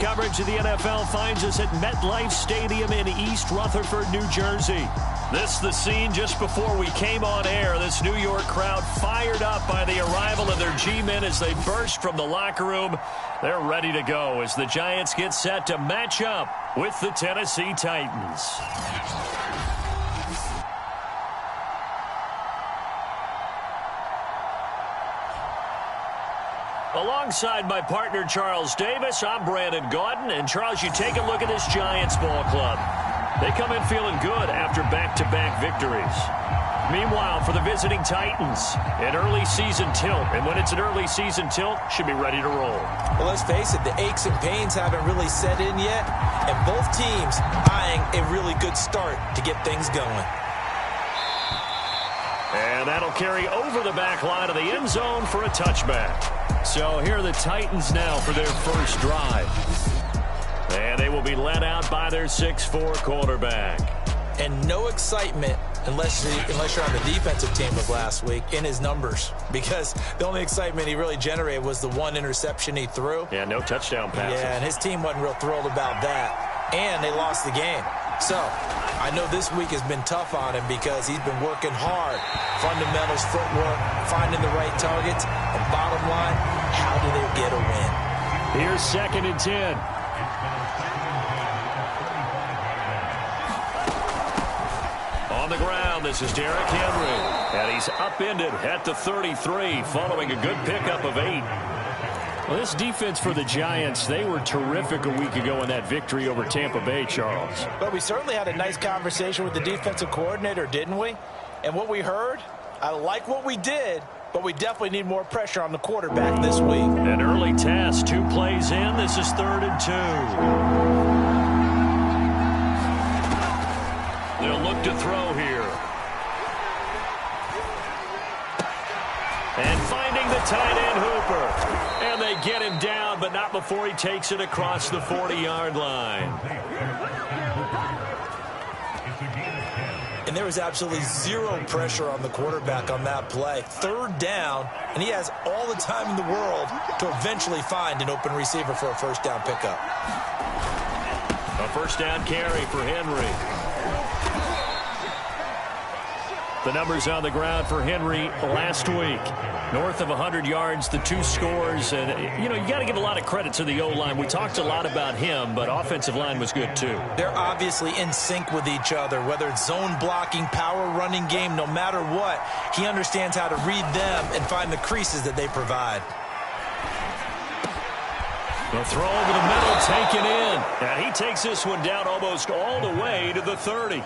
Coverage of the NFL finds us at MetLife Stadium in East Rutherford, New Jersey. This the scene just before we came on air. This New York crowd fired up by the arrival of their G-men as they burst from the locker room. They're ready to go as the Giants get set to match up with the Tennessee Titans. Alongside my partner, Charles Davis, I'm Brandon Gaudin. And, Charles, you take a look at this Giants ball club. They come in feeling good after back-to-back victories. Meanwhile, for the visiting Titans, an early season tilt. And when it's an early season tilt, should be ready to roll. Well, let's face it, the aches and pains haven't really set in yet. And both teams eyeing a really good start to get things going. And that'll carry over the back line of the end zone for a touchback. So here are the Titans now for their first drive. And they will be led out by their 6'4" quarterback. And no excitement unless you're on the defensive team of last week in his numbers. Because the only excitement he really generated was the one interception he threw. Yeah, no touchdown passes. Yeah, and his team wasn't real thrilled about that. And they lost the game. So, I know this week has been tough on him because he's been working hard. Fundamentals, footwork, finding the right targets. And bottom line, how do they get a win? Here's 2nd and 10. On the ground, this is Derrick Henry. And he's upended at the 33 following a good pickup of 8. Well, this defense for the Giants, they were terrific a week ago in that victory over Tampa Bay, Charles. But we certainly had a nice conversation with the defensive coordinator, didn't we? And what we heard, I like what we did, but we definitely need more pressure on the quarterback this week. An early test, 2 plays in. This is 3rd and 2. They'll look to throw here. And finding the tight end Hooper. And they get him down, but not before he takes it across the 40-yard line. And there was absolutely zero pressure on the quarterback on that play. 3rd down, and he has all the time in the world to eventually find an open receiver for a first down pickup. A first down carry for Henry. The numbers on the ground for Henry last week. North of 100 yards, the 2 scores. And, you got to give a lot of credit to the O-line. We talked a lot about him, but offensive line was good, too. They're obviously in sync with each other, whether it's zone blocking, power running game, no matter what. He understands how to read them and find the creases that they provide. The throw over the middle, taken in. And he takes this one down almost all the way to the 30.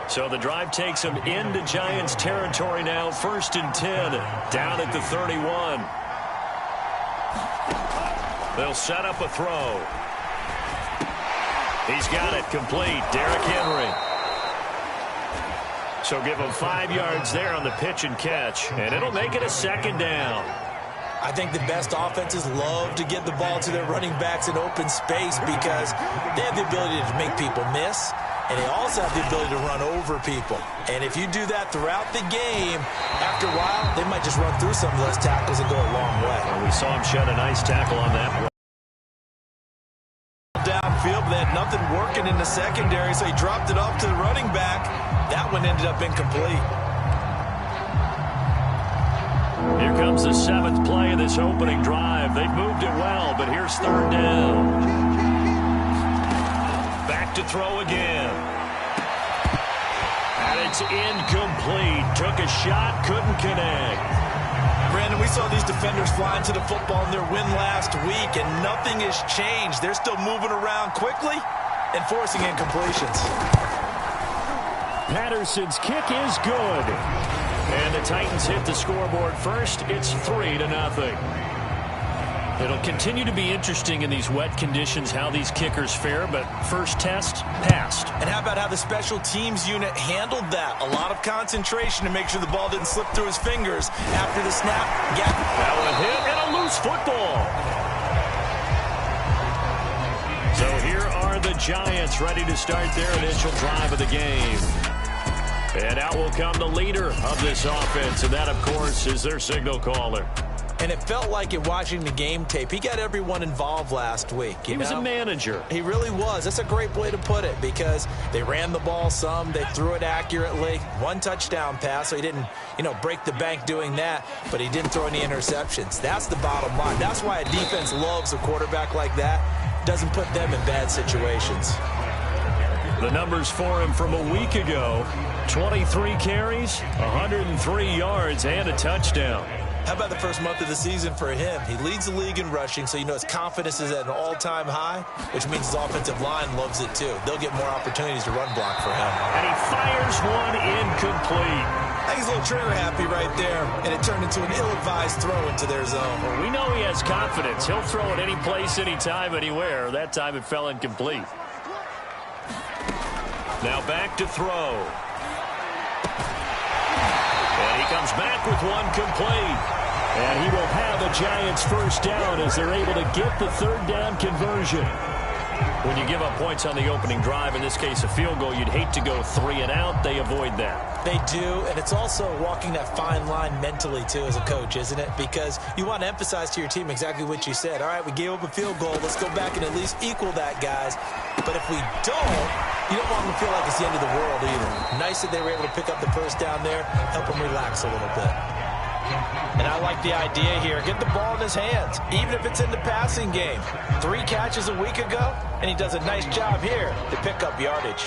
So the drive takes him into Giants territory now. 1st and 10, down at the 31. They'll set up a throw. He's got it complete. Derrick Henry. So give him 5 yards there on the pitch and catch. And it'll make it a 2nd down. I think the best offenses love to get the ball to their running backs in open space because they have the ability to make people miss. And they also have the ability to run over people. And if you do that throughout the game, after a while, they might just run through some of those tackles and go a long way. Well, we saw him shed a nice tackle on that one. Downfield, but they had nothing working in the secondary, so he dropped it off to the running back. That one ended up incomplete. Here comes the 7th play of this opening drive. They've moved it well, but here's 3rd down. Back to throw again. And it's incomplete. Took a shot, couldn't connect. Brandon, we saw these defenders flying to the football in their win last week, and nothing has changed. They're still moving around quickly and forcing incompletions. Patterson's kick is good. And the Titans hit the scoreboard first. It's 3-0. It'll continue to be interesting in these wet conditions how these kickers fare, but first test, passed. And how about how the special teams unit handled that? A lot of concentration to make sure the ball didn't slip through his fingers after the snap. That one hit, and a loose football. So here are the Giants ready to start their initial drive of the game. And out will come the leader of this offense, and that, of course, is their signal caller. And it felt like in watching the game tape, he got everyone involved last week. He was a manager. He really was. That's a great way to put it because they ran the ball some. They threw it accurately. One touchdown pass, so he didn't, break the bank doing that, but he didn't throw any interceptions. That's the bottom line. That's why a defense loves a quarterback like that. Doesn't put them in bad situations. The numbers for him from a week ago: 23 carries, 103 yards, and a touchdown. How about the first month of the season for him? He leads the league in rushing, so his confidence is at an all-time high, which means his offensive line loves it too. They'll get more opportunities to run block for him. And he fires one incomplete. I think he's a little trigger happy right there, and it turned into an ill-advised throw into their zone. Well, we know he has confidence. He'll throw it any place, anytime, anywhere. That time it fell incomplete. Now back to throw. And he comes back with one complete. And he will have a Giants first down as they're able to get the third down conversion. When you give up points on the opening drive, in this case a field goal, you'd hate to go 3 and out. They avoid that. They do, and it's also walking that fine line mentally, too, as a coach, isn't it? Because you want to emphasize to your team exactly what you said. All right, we gave up a field goal. Let's go back and at least equal that, guys. But if we don't, you don't want them to feel like it's the end of the world either. Nice that they were able to pick up the first down there, help them relax a little bit. And I like the idea here. Get the ball in his hands, even if it's in the passing game. 3 catches a week ago, and he does a nice job here to pick up yardage.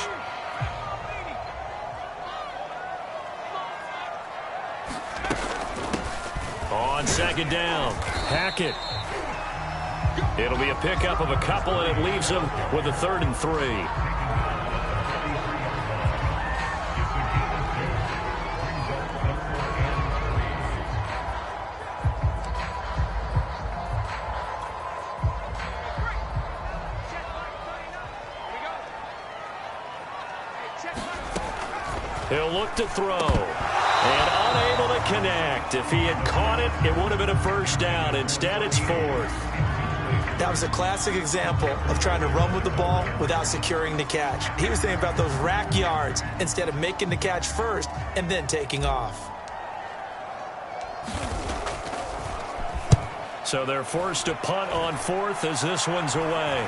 On second down, Hackett. It'll be a pickup of a couple, and it leaves him with a 3rd and 3. He'll look to throw. And unable to connect. If he had caught it, it would have been a first down. Instead, it's 4th. That was a classic example of trying to run with the ball without securing the catch. He was thinking about those rack yards instead of making the catch first and then taking off. So they're forced to punt on 4th as this one's away.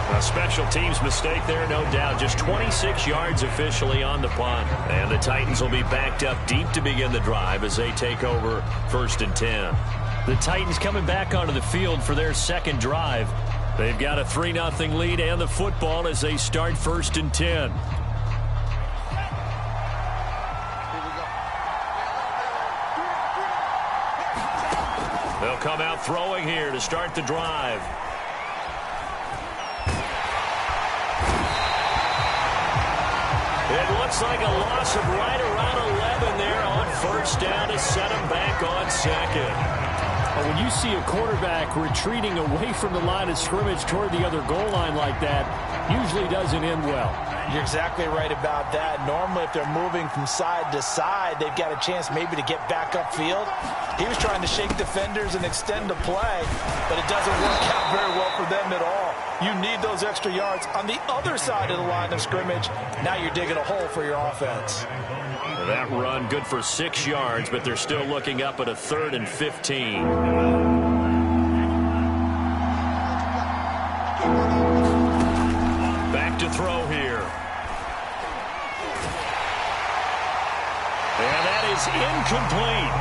A special teams mistake there, no doubt. Just 26 yards officially on the punt. And the Titans will be backed up deep to begin the drive as they take over 1st and 10. The Titans coming back onto the field for their second drive. They've got a 3-0 lead and the football as they start 1st and 10. They'll come out throwing here to start the drive. It looks like a loss of right around 11 there on 1st down to set him back on 2nd. When you see a quarterback retreating away from the line of scrimmage toward the other goal line like that, usually doesn't end well. You're exactly right about that. Normally, if they're moving from side to side, they've got a chance maybe to get back upfield. He was trying to shake defenders and extend the play, but it doesn't work out very well for them at all. You need those extra yards on the other side of the line of scrimmage. Now you're digging a hole for your offense. That run good for 6 yards, but they're still looking up at a 3rd and 15. Back to throw here. And that is incomplete.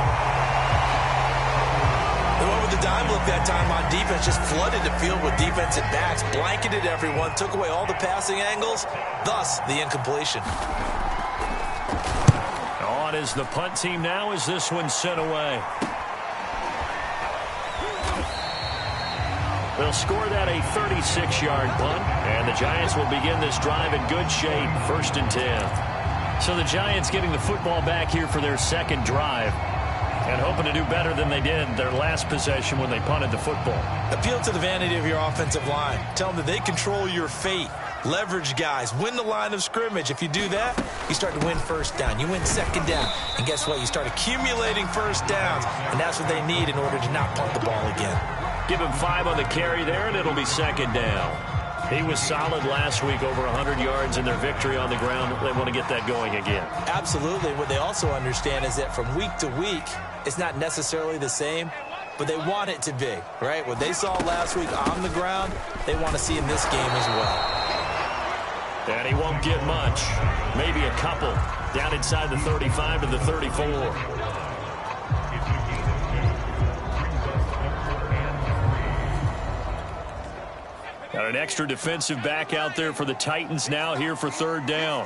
They went with the dime look that time on defense, just flooded the field with defensive backs, blanketed everyone, took away all the passing angles, thus the incompletion. On is the punt team now as this one's sent away. They'll score that a 36-yard punt, and the Giants will begin this drive in good shape, 1st and 10. So the Giants getting the football back here for their second drive and hoping to do better than they did their last possession when they punted the football. Appeal to the vanity of your offensive line. Tell them that they control your fate. Leverage guys. Win the line of scrimmage. If you do that, you start to win 1st down. You win 2nd down. And guess what? You start accumulating 1st downs. And that's what they need in order to not punt the ball again. Give him 5 on the carry there, and it'll be 2nd down. He was solid last week, over 100 yards in their victory on the ground. They want to get that going again. Absolutely. What they also understand is that from week to week, it's not necessarily the same, but they want it to be, right? What they saw last week on the ground, they want to see in this game as well. And he won't get much. Maybe a couple. Down inside the 35 to the 34. Got an extra defensive back out there for the Titans now here for third down.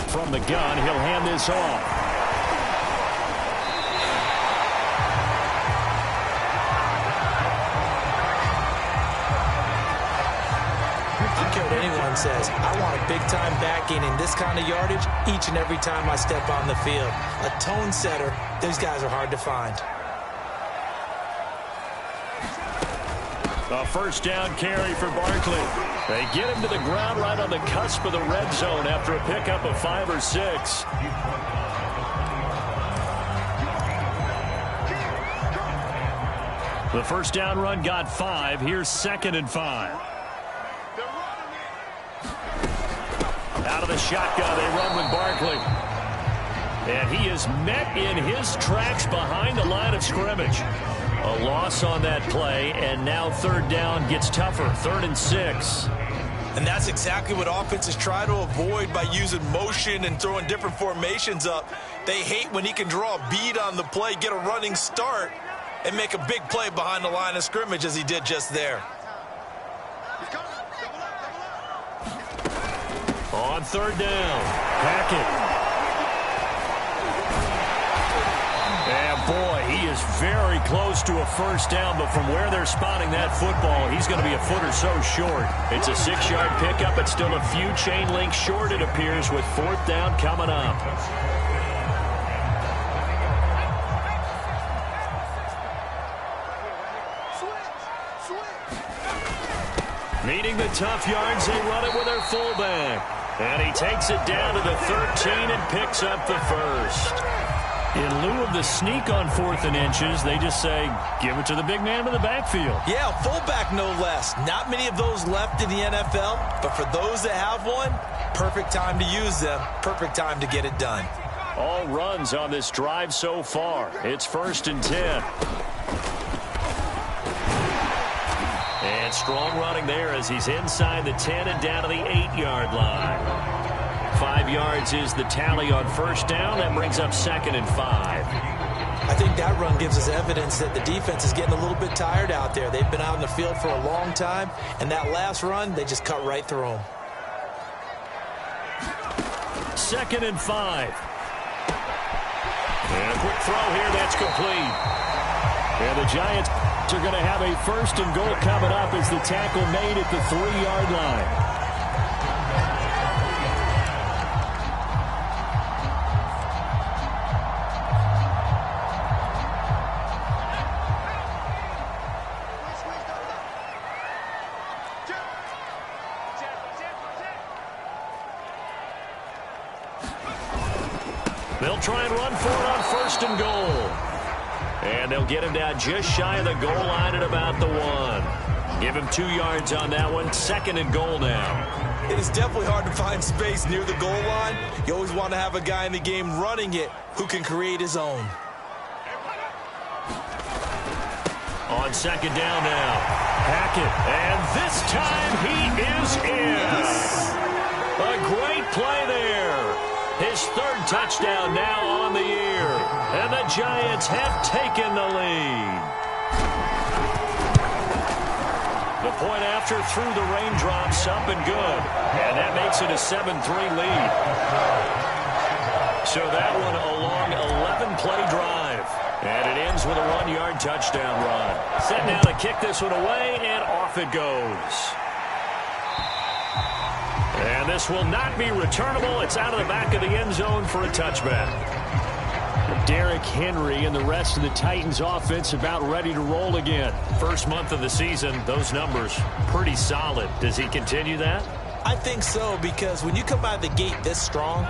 From the gun, he'll hand this off. Anyone says, I want a big-time backing in this kind of yardage each and every time I step on the field. A tone setter, those guys are hard to find. A first down carry for Barkley. They get him to the ground right on the cusp of the red zone after a pickup of 5 or 6. The first down run got 5. Here's 2nd and 5. Out of the shotgun, they run with Barkley. And he is met in his tracks behind the line of scrimmage. A loss on that play, and now third down gets tougher. 3rd and 6. And that's exactly what offenses try to avoid by using motion and throwing different formations up. They hate when he can draw a bead on the play, get a running start, and make a big play behind the line of scrimmage as he did just there. On third down, Hackett. And boy, he is very close to a first down, but from where they're spotting that football, he's going to be a foot or so short. It's a 6-yard pickup, but still a few chain links short, it appears, with 4th down coming up. Needing the tough yards, they run it with their fullback. And he takes it down to the 13 and picks up the first. In lieu of the sneak on 4th and inches, they just say, give it to the big man in the backfield. Yeah, fullback no less. Not many of those left in the NFL, but for those that have one, perfect time to use them, perfect time to get it done. All runs on this drive so far. It's 1st and 10. And strong running there as he's inside the 10 and down to the 8-yard line. 5 yards is the tally on first down. That brings up 2nd and 5. I think that run gives us evidence that the defense is getting a little bit tired out there. They've been out in the field for a long time, and that last run, they just cut right through them. 2nd and 5. And a quick throw here, that's complete. And the Giants are going to have a 1st and goal coming up as the tackle made at the 3-yard line. They'll try and run for it on 1st and goal. And they'll get him down just shy of the goal line at about the 1. Give him 2 yards on that one. 2nd and goal now. It is definitely hard to find space near the goal line. You always want to have a guy in the game running it who can create his own. On 2nd down now, Hackett. And this time he is in. A great play there. His 3rd touchdown now on the year. And the Giants have taken the lead. The point after through the raindrops up and good. And that makes it a 7-3 lead. So that one a long 11-play drive. And it ends with a 1-yard touchdown run. Set now to kick this one away, and off it goes. And this will not be returnable. It's out of the back of the end zone for a touchback. Derrick Henry and the rest of the Titans offense about ready to roll again. First month of the season, those numbers pretty solid. Does he continue that? I think so, because when you come out of the gate this strong,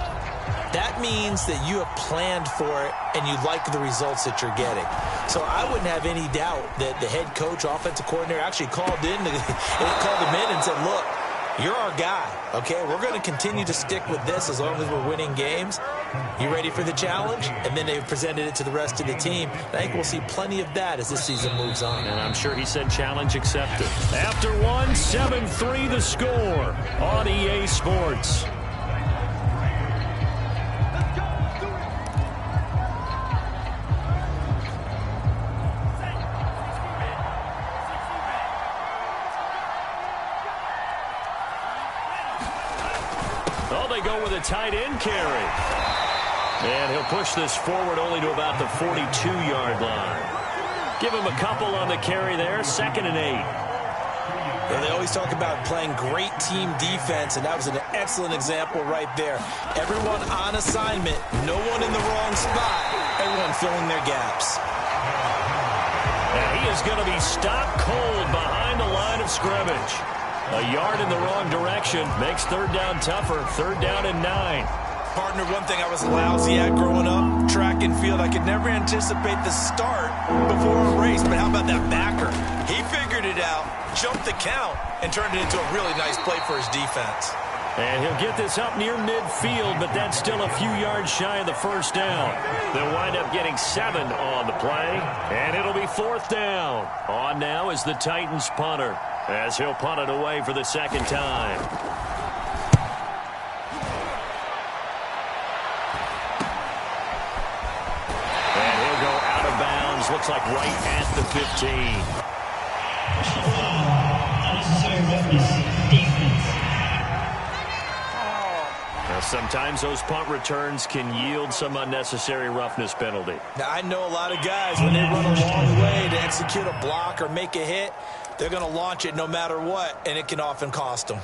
that means that you have planned for it and you like the results that you're getting. So I wouldn't have any doubt that the head coach, offensive coordinator, actually called him in and said, look, you're our guy, okay? We're going to continue to stick with this as long as we're winning games. You ready for the challenge? And then they presented it to the rest of the team. I think we'll see plenty of that as this season moves on. And I'm sure he said challenge accepted. After one, 7-3 the score on EA Sports. They go with a tight end carry. And he'll push this forward only to about the 42-yard line. Give him a couple on the carry there, 2nd and 8. Yeah, they always talk about playing great team defense, and that was an excellent example right there. Everyone on assignment, no one in the wrong spot, everyone filling their gaps. And he is going to be stopped cold behind the line of scrimmage. A yard in the wrong direction makes 3rd down tougher. 3rd down and 9. Partner, one thing I was lousy at growing up, track and field, I could never anticipate the start before a race. But how about that backer? He figured it out, jumped the count, and turned it into a really nice play for his defense. And he'll get this up near midfield, but that's still a few yards shy of the 1st down. They'll wind up getting 7 on the play, and it'll be 4th down. On now is the Titans punter, as he'll punt it away for the 2nd time. And he'll go out of bounds, looks like right at the 15. Now, sometimes those punt returns can yield some unnecessary roughness penalty. Now, I know a lot of guys, when they run a long way to execute a block or make a hit, they're going to launch it no matter what, and it can often cost them.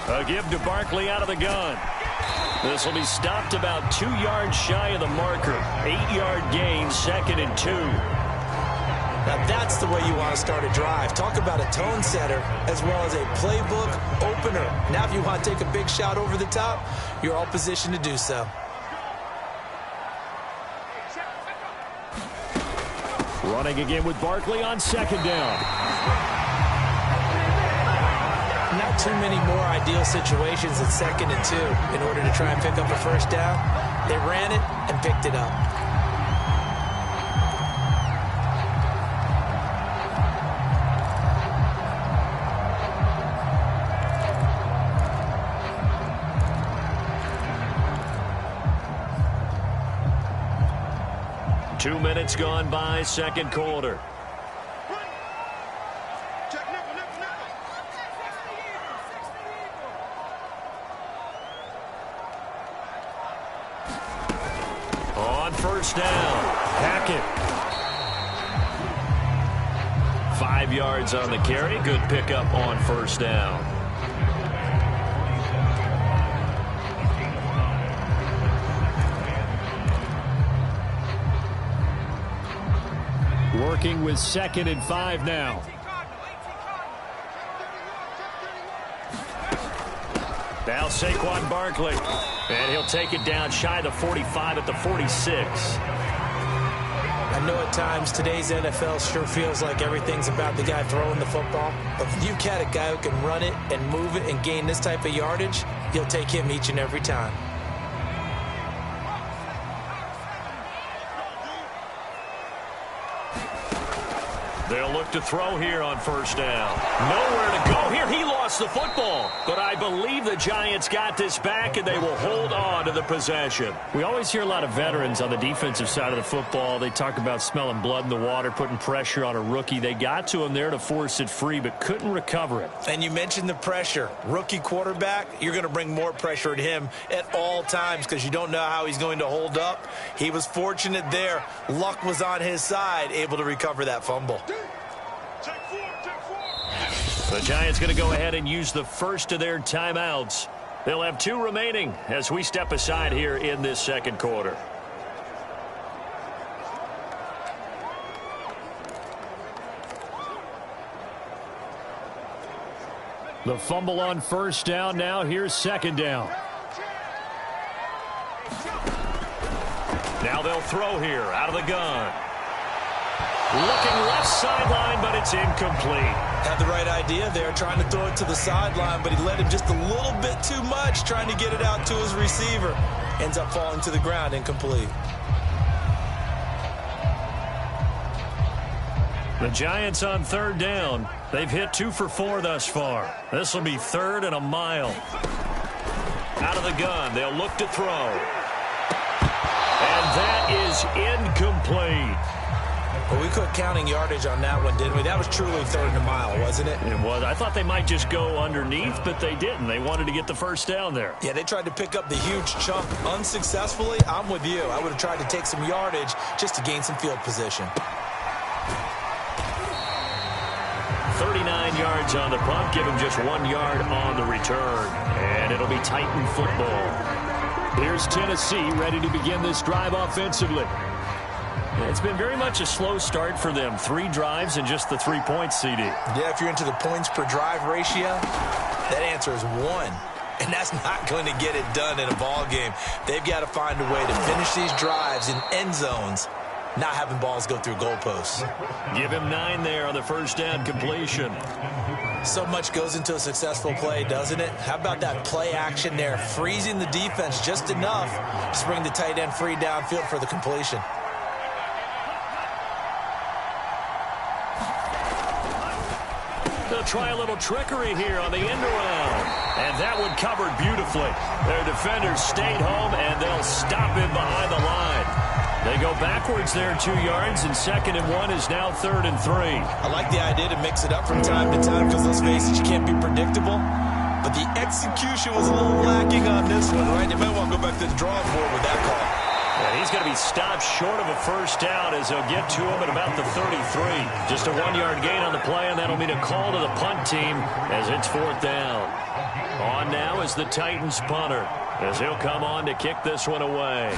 A give to Barkley out of the gun. This will be stopped about 2 yards shy of the marker. 8-yard gain, 2nd and 2. Now that's the way you want to start a drive. Talk about a tone setter as well as a playbook opener. Now if you want to take a big shot over the top, you're all positioned to do so. Running again with Barkley on 2nd down. Not too many more ideal situations at 2nd and 2 in order to try and pick up a 1st down. They ran it and picked it up. Two minutes gone by, 2nd quarter. On 1st down, Hackett. 5 yards on the carry. Good pickup on 1st down. Working with 2nd and 5 now. Now Saquon Barkley. And he'll take it down shy of the 45 at the 46. I know at times today's NFL sure feels like everything's about the guy throwing the football. But if you've got a guy who can run it and move it and gain this type of yardage, you'll take him each and every time. They'll look to throw here on 1st down. Nowhere to go here. He lost the football. But I believe the Giants got this back, and they will hold on to the possession. We always hear a lot of veterans on the defensive side of the football. They talk about smelling blood in the water, putting pressure on a rookie. They got to him there to force it free, but couldn't recover it. And you mentioned the pressure. Rookie quarterback, you're going to bring more pressure at him at all times because you don't know how he's going to hold up. He was fortunate there. Luck was on his side, able to recover that fumble. The Giants going to go ahead and use the first of their timeouts. They'll have 2 remaining as we step aside here in this second quarter. The fumble on first down. Now here's second down. Now they'll throw here out of the gun. Looking left sideline, but it's incomplete. Had the right idea there, trying to throw it to the sideline, but he led him just a little bit too much, trying to get it out to his receiver. Ends up falling to the ground, incomplete. The Giants on third down. They've hit 2 for 4 thus far. This will be 3rd and a mile. Out of the gun, they'll look to throw. And that is incomplete. Well, we quit counting yardage on that one, didn't we? That was truly 3rd and a mile, wasn't it? It was. I thought they might just go underneath, but they didn't. They wanted to get the first down there. Yeah, they tried to pick up the huge chunk unsuccessfully. I'm with you. I would have tried to take some yardage just to gain some field position. 39 yards on the punt. Give him just 1 yard on the return. And it'll be Titan football. Here's Tennessee ready to begin this drive offensively. It's been very much a slow start for them. 3 drives and just the 3 points, CD. Yeah, if you're into the points per drive ratio, that answer is 1. And that's not going to get it done in a ball game. They've got to find a way to finish these drives in end zones, not having balls go through goalposts. Give him 9 there on the first down completion. So much goes into a successful play, doesn't it? How about that play action there, freezing the defense just enough to bring the tight end free downfield for the completion. They'll try a little trickery here on the end around. And that one covered beautifully. Their defenders stayed home, and they'll stop him behind the line. They go backwards there 2 yards, and 2nd and 1 is now 3rd and 3. I like the idea to mix it up from time to time because, let's face it, you can't be predictable. But the execution was a little lacking on this one, right? They might want to go back to the drawing board with that call. Yeah, he's going to be stopped short of a first down as they'll get to him at about the 33. Just a 1-yard gain on the play, and that'll mean a call to the punt team as it's 4th down. On now is the Titans punter as he'll come on to kick this one away.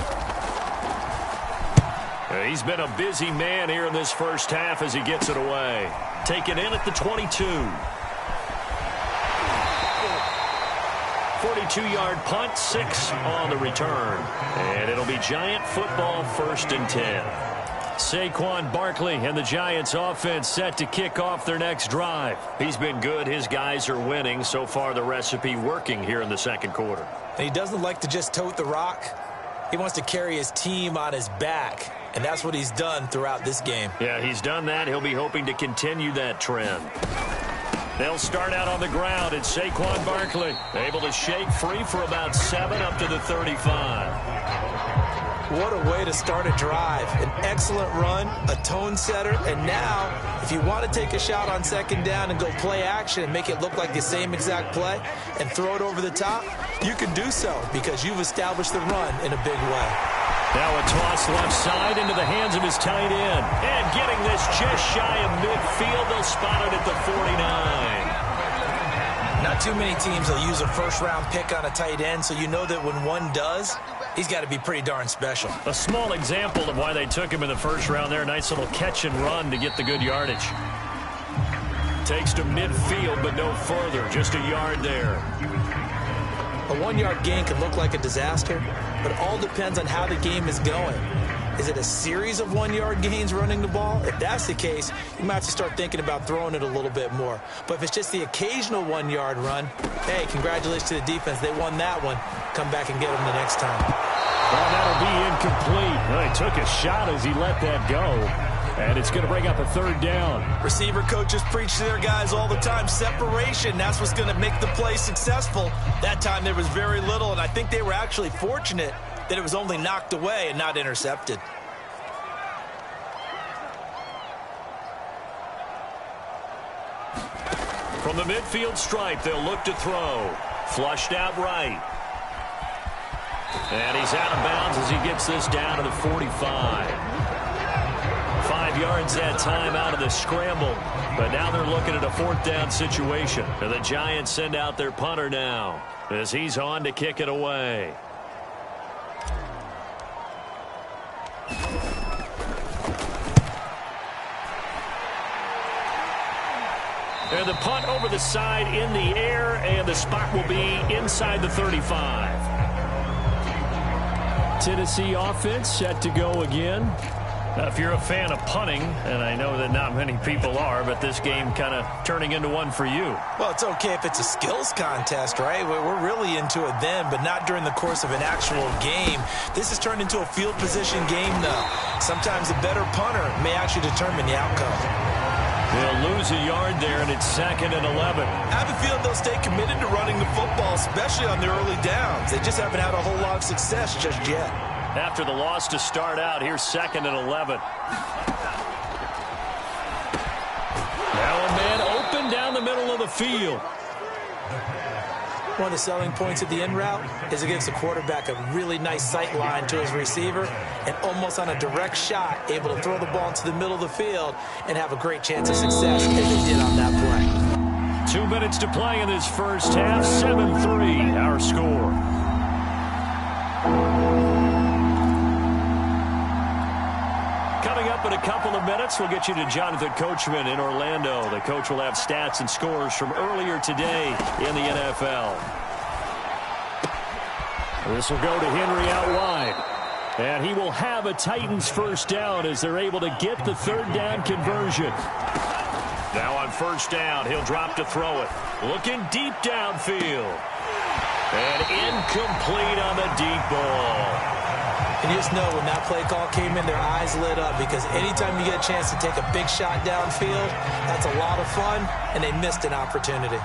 He's been a busy man here in this first half as he gets it away. Taken in at the 22. 42-yard punt, 6 on the return. And it'll be Giant football, 1st and 10. Saquon Barkley and the Giants offense set to kick off their next drive. He's been good. His guys are winning. So far, the recipe working here in the second quarter. And he doesn't like to just tote the rock. He wants to carry his team on his back. And that's what he's done throughout this game. Yeah, he's done that. He'll be hoping to continue that trend. They'll start out on the ground. It's Saquon Barkley, able to shake free for about 7 up to the 35. What a way to start a drive. An excellent run, a tone setter, and now, if you want to take a shot on 2nd down and go play action and make it look like the same exact play and throw it over the top, you can do so because you've established the run in a big way. Now a toss left side into the hands of his tight end. And getting this just shy of midfield, they'll spot it at the 49. Not too many teams will use a first-round pick on a tight end, so you know that when one does, he's got to be pretty darn special. A small example of why they took him in the first round there. Nice little catch and run to get the good yardage. Takes to midfield, but no further. Just a yard there. A 1-yard gain can look like a disaster, but it all depends on how the game is going. Is it a series of 1-yard gains running the ball? If that's the case, you might have to start thinking about throwing it a little bit more. But if it's just the occasional 1-yard run, hey, congratulations to the defense. They won that one. Come back and get them the next time. Well, that'll be incomplete. Well, he took a shot as he let that go. And it's going to bring up a 3rd down. Receiver coaches preach to their guys all the time. Separation, that's what's going to make the play successful. That time there was very little, and I think they were actually fortunate that it was only knocked away and not intercepted. From the midfield stripe, they'll look to throw. Flushed out right. And he's out of bounds as he gets this down to the 45. 5 yards that time out of the scramble. But now they're looking at a 4th down situation. And the Giants send out their punter now. as he's on to kick it away. And the punt over the side in the air, and the spot will be inside the 35. Tennessee offense set to go again. Now, if you're a fan of punting, and I know that not many people are, but this game kind of turning into one for you. Well, it's okay if it's a skills contest, right? We're really into it then, but not during the course of an actual game. This has turned into a field position game, though. Sometimes a better punter may actually determine the outcome. They'll lose a yard there, and it's 2nd and 11. I have a feeling they'll stay committed to running the football, especially on the early downs. They just haven't had a whole lot of success just yet. After the loss to start out, here's 2nd and 11. Now a man open down the middle of the field. One of the selling points of the in route is it gives the quarterback a really nice sight line to his receiver and almost on a direct shot able to throw the ball into the middle of the field and have a great chance of success as they did on that play. 2 minutes to play in this first half. 7-3 our score. Coming up in a couple of minutes, we'll get you to Jonathan Coachman in Orlando. The coach will have stats and scores from earlier today in the NFL. This will go to Henry out wide. And he will have a Titans first down as they're able to get the third down conversion. Now on first down, he'll drop to throw it. Looking deep downfield. And incomplete on the deep ball. And you just know when that play call came in, their eyes lit up because anytime you get a chance to take a big shot downfield, that's a lot of fun, and they missed an opportunity.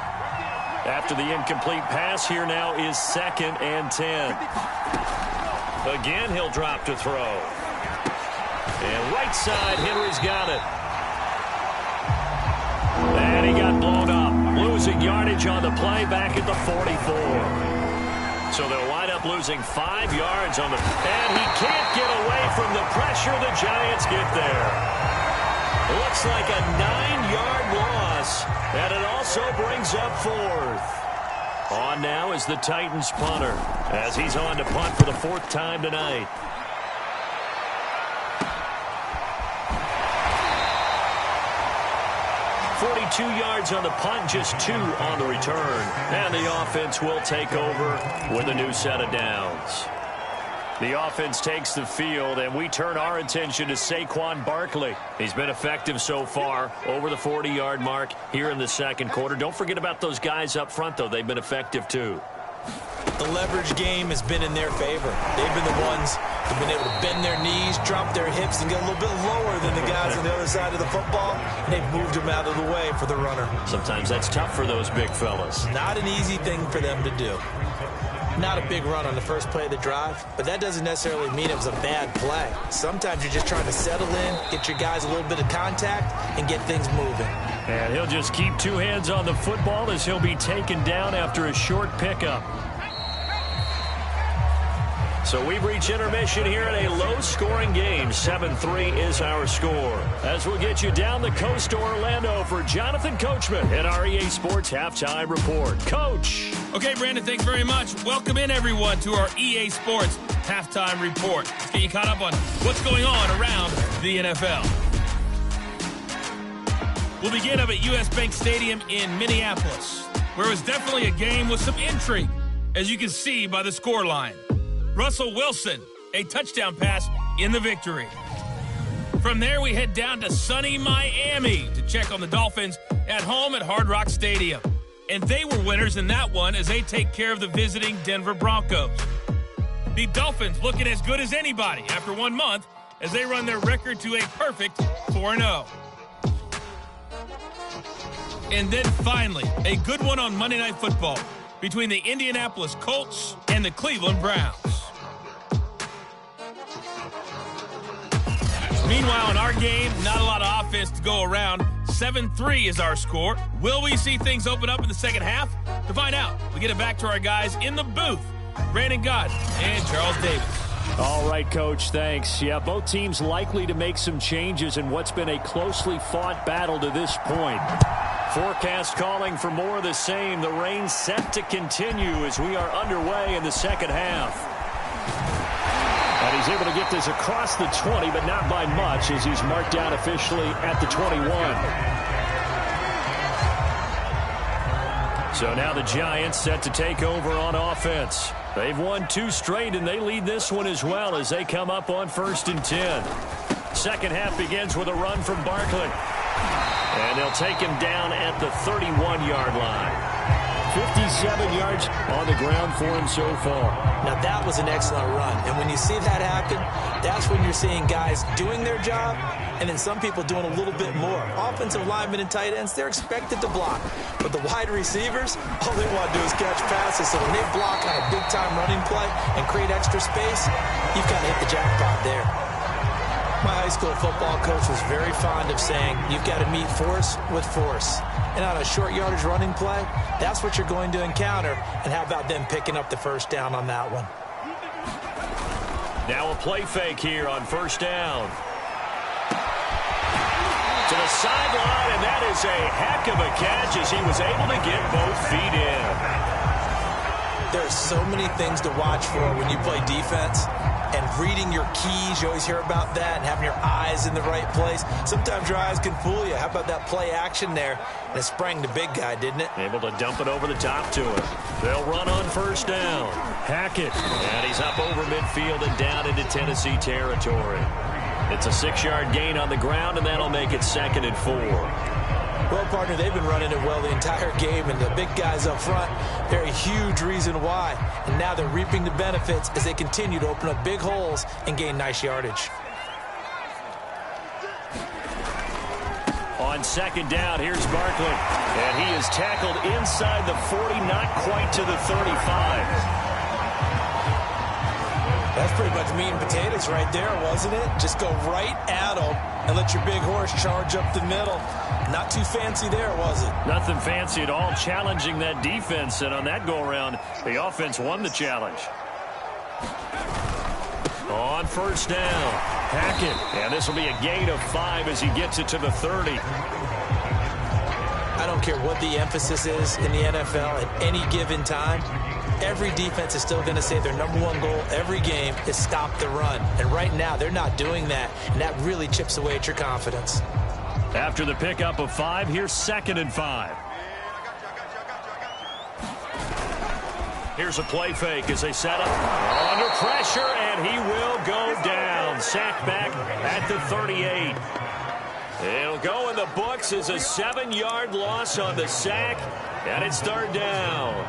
After the incomplete pass, here now is 2nd and 10. Again, he'll drop to throw. And right side, Henry's got it. And he got blown up. Losing yardage on the play back at the 44. So they'll wind up losing 5 yards on the... And he can't get away from the pressure. The Giants get there. Looks like a 9-yard loss. And it also brings up 4th. On now is the Titans punter as he's on to punt for the 4th time tonight. Yards on the punt, just 2 on the return. And the offense will take over with a new set of downs. The offense takes the field, and we turn our attention to Saquon Barkley. He's been effective so far, over the 40-yard mark here in the second quarter. Don't forget about those guys up front, though. They've been effective, too. The leverage game has been in their favor. They've been the ones who've been able to bend their knees, drop their hips, and get a little bit lower than the guys on the other side of the football, and they've moved them out of the way for the runner. Sometimes that's tough for those big fellas. Not an easy thing for them to do. Not a big run on the first play of the drive, but that doesn't necessarily mean it was a bad play. Sometimes you're just trying to settle in, get your guys a little bit of contact, and get things moving. And he'll just keep 2 hands on the football as he'll be taken down after a short pickup. So we've reached intermission here in a low-scoring game. 7-3 is our score. As we'll get you down the coast to Orlando for Jonathan Coachman in our EA Sports Halftime Report. Coach. Okay, Brandon, thanks very much. Welcome in, everyone, to our EA Sports Halftime Report. Let's get you caught up on what's going on around the NFL. We'll begin up at U.S. Bank Stadium in Minneapolis, where it was definitely a game with some intrigue, as you can see by the scoreline. Russell Wilson, a touchdown pass in the victory. From there, we head down to sunny Miami to check on the Dolphins at home at Hard Rock Stadium. And they were winners in that one as they take care of the visiting Denver Broncos. The Dolphins looking as good as anybody after 1 month as they run their record to a perfect 4-0. And then finally, a good one on Monday Night Football between the Indianapolis Colts and the Cleveland Browns. Meanwhile, in our game, not a lot of offense to go around. 7-3 is our score. Will we see things open up in the second half? To find out, we get it back to our guys in the booth, Brandon Gott and Charles Davis. All right, Coach, thanks. Yeah, both teams likely to make some changes in what's been a closely fought battle to this point. Forecast calling for more of the same. The rain set to continue as we are underway in the second half. And he's able to get this across the 20, but not by much as he's marked down officially at the 21. So now the Giants set to take over on offense. They've won 2 straight, and they lead this one as well as they come up on 1st and 10. Second half begins with a run from Barkley. And they'll take him down at the 31-yard line. 57 yards on the ground for him so far. Now, that was an excellent run. And when you see that happen, that's when you're seeing guys doing their job and then some people doing a little bit more. Offensive linemen and tight ends, they're expected to block. But the wide receivers, all they want to do is catch passes. So when they block on a big-time running play and create extra space, you've kind of hit the jackpot there. My high school football coach was very fond of saying, you've got to meet force with force. And on a short yardage running play, that's what you're going to encounter. And how about them picking up the first down on that one? Now a play fake here on 1st down. To the sideline, and that is a heck of a catch as he was able to get both feet in. There's so many things to watch for when you play defense. And reading your keys, you always hear about that, and having your eyes in the right place. Sometimes your eyes can fool you. How about that play action there? And it sprang the big guy, didn't it? Able to dump it over the top to him. They'll run on 1st down. Hackett, and he's up over midfield and down into Tennessee territory. It's a 6-yard gain on the ground, and that'll make it 2nd and 4. Well, partner, they've been running it well the entire game, and the big guys up front, they're a huge reason why. And now they're reaping the benefits as they continue to open up big holes and gain nice yardage. On 2nd down, here's Barkley. And he is tackled inside the 40, not quite to the 35. That's pretty much meat and potatoes right there, wasn't it? Just go right at them and let your big horse charge up the middle. Not too fancy there, was it? Nothing fancy at all, challenging that defense. And on that go-around, the offense won the challenge. On 1st down, Hackett. And this will be a gain of 5 as he gets it to the 30. I don't care what the emphasis is in the NFL at any given time. Every defense is still going to say their #1 goal every game is stop the run. And right now, they're not doing that, and that really chips away at your confidence. After the pickup of 5, here's 2nd and 5. Here's a play fake as they set up under pressure, and he will go down. Sacked back at the 38. It'll go in the books as a 7-yard loss on the sack, and it's 3rd down.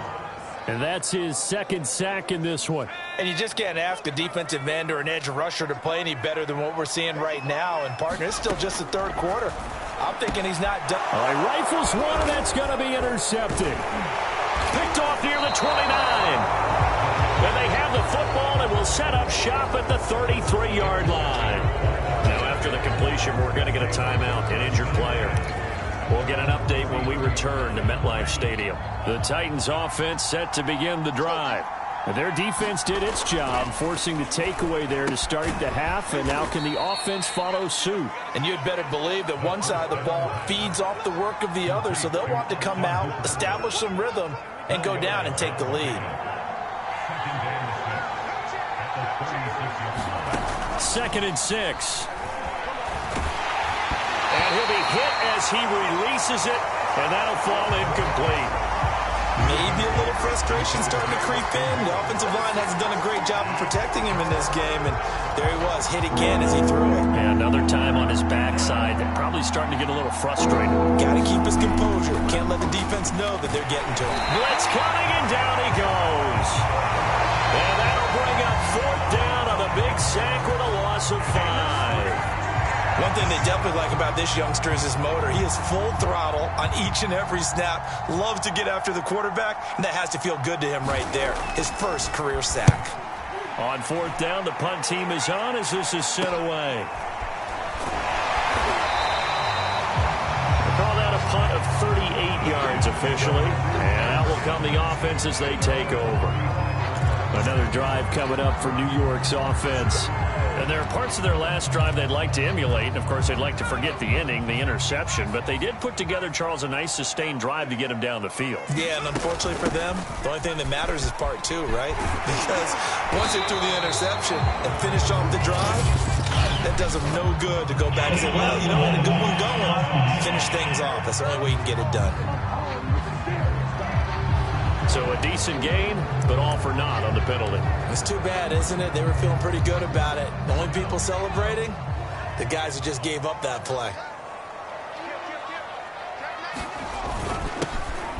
And that's his 2nd sack in this one. And you just can't ask a defensive end or an edge rusher to play any better than what we're seeing right now. And, partner, it's still just the 3rd quarter. I'm thinking he's not done. All right, rifles one, and that's going to be intercepted. Picked off near the 29. And they have the football and will set up shop at the 33-yard line. Now, after the completion, we're going to get a timeout, an injured player. We'll get an update when we return to MetLife Stadium. The Titans offense set to begin the drive. Their defense did its job, forcing the takeaway there to start the half, and now can the offense follow suit? And you'd better believe that one side of the ball feeds off the work of the other, so they'll want to come out, establish some rhythm, and go down and take the lead. 2nd and 6. And he'll be hit as he releases it, and that'll fall incomplete. Maybe a little frustration starting to creep in. The offensive line hasn't done a great job of protecting him in this game, and there he was, hit again as he threw it. And another time on his backside, they're probably starting to get a little frustrated. Got to keep his composure. Can't let the defense know that they're getting to him. Blitz coming, and down he goes. And that'll bring up 4th down on a big sack with a loss of 5. One thing they definitely like about this youngster is his motor. He is full throttle on each and every snap. Loves to get after the quarterback, and that has to feel good to him right there. His first career sack. On 4th down, the punt team is on as this is sent away. They call that a punt of 38 yards officially. And out will come the offense as they take over. Another drive coming up for New York's offense. And there are parts of their last drive they'd like to emulate. And, of course, they'd like to forget the inning, the interception. But they did put together, Charles, a nice sustained drive to get him down the field. Yeah, and unfortunately for them, the only thing that matters is part two, right? Because once they threw the interception and finished off the drive, that does them no good to go back and say, well, you know, we had a good one going. Finish things off. That's the only way you can get it done. So a decent gain, but all for naught on the penalty. It's too bad, isn't it? They were feeling pretty good about it. The only people celebrating, the guys who just gave up that play.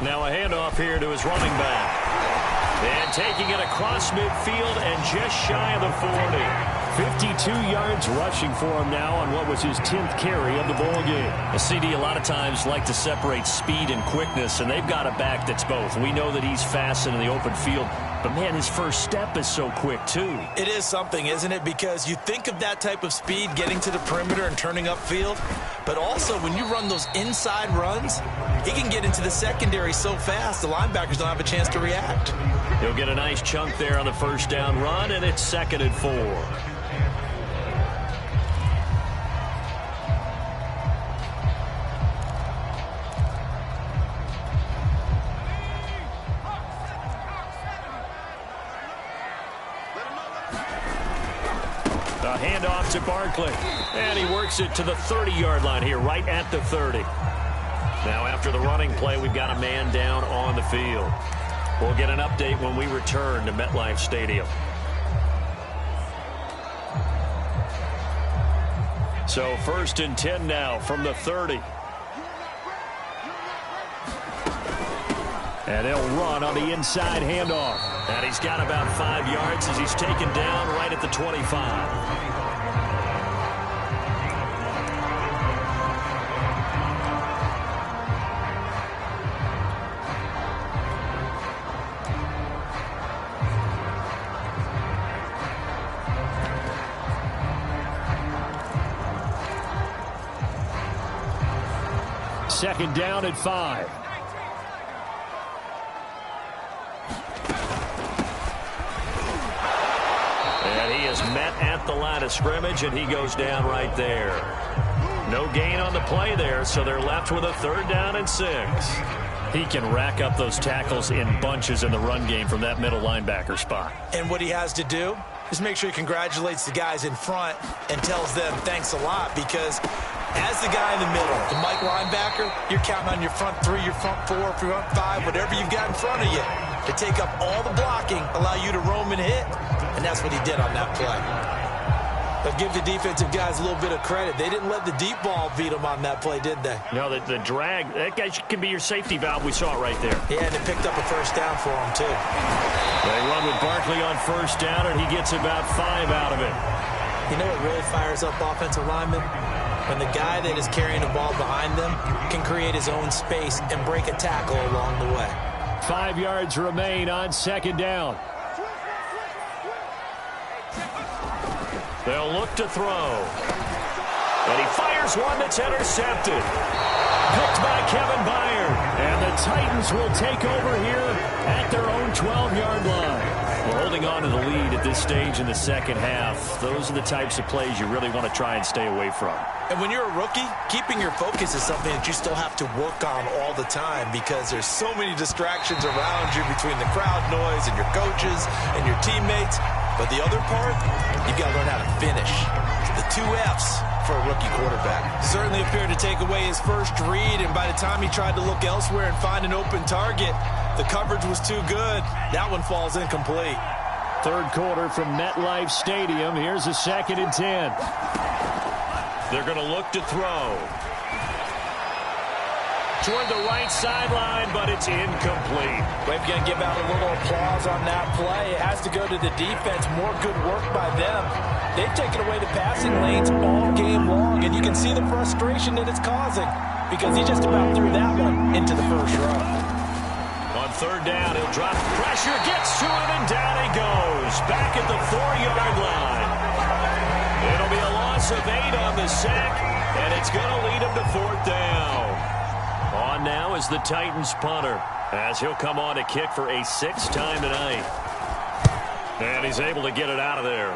Now a handoff here to his running back. And taking it across midfield and just shy of the 40. 52 yards rushing for him now on what was his 10th carry of the ball game. A CD a lot of times like to separate speed and quickness, and they've got a back that's both. We know that he's fast in the open field, but, man, his first step is so quick, too. It is something, isn't it? Because you think of that type of speed getting to the perimeter and turning upfield, but also when you run those inside runs, he can get into the secondary so fast the linebackers don't have a chance to react. He'll get a nice chunk there on the first down run, and it's 2nd and 4. A handoff to Barkley, and he works it to the 30-yard line here, right at the 30. Now after the running play, we've got a man down on the field. We'll get an update when we return to MetLife Stadium. So 1st and 10 now from the 30. And they'll run on the inside handoff. And he's got about 5 yards as he's taken down right at the 25. Second down at 5. And he is met at the line of scrimmage, and he goes down right there. No gain on the play there, so they're left with a 3rd down and 6. He can rack up those tackles in bunches in the run game from that middle linebacker spot. And what he has to do is make sure he congratulates the guys in front and tells them thanks a lot, because as the guy in the middle, the Mike linebacker, you're counting on your front 3, your front 4, front 5, whatever you've got in front of you to take up all the blocking, allow you to roam and hit. And that's what he did on that play. But give the defensive guys a little bit of credit. They didn't let the deep ball beat them on that play, did they? No, the drag, that guy can be your safety valve. We saw it right there. Yeah, and they picked up a 1st down for him, too. They run with Barkley on 1st down, and he gets about 5 out of it. You know what really fires up offensive linemen? When the guy that is carrying the ball behind them can create his own space and break a tackle along the way. 5 yards remain on 2nd down. They'll look to throw. And he fires one that's intercepted. Picked by Kevin Byard. And the Titans will take over here at their own 12-yard line. Well, holding on to the lead at this stage in the second half, those are the types of plays you really want to try and stay away from. And when you're a rookie, keeping your focus is something that you still have to work on all the time, because there's so many distractions around you between the crowd noise and your coaches and your teammates. But the other part, you've got to learn how to finish. The 2 F's for a rookie quarterback. Certainly appeared to take away his first read, and by the time he tried to look elsewhere and find an open target, the coverage was too good. That one falls incomplete. 3rd quarter from MetLife Stadium. Here's a 2nd and 10. They're going to look to throw. Toward the right sideline, but it's incomplete. We're going to give out a little applause on that play. It has to go to the defense. More good work by them. They've taken away the passing lanes all game long, and you can see the frustration that it's causing, because he just about threw that one into the first row. On 3rd down, he'll drop pressure, gets to him, and down he goes. Back at the 4-yard line. It'll be a loss of 8 on the sack, and it's going to lead him to 4th down. On now is the Titans punter, as he'll come on to kick for a 6th time tonight. And he's able to get it out of there.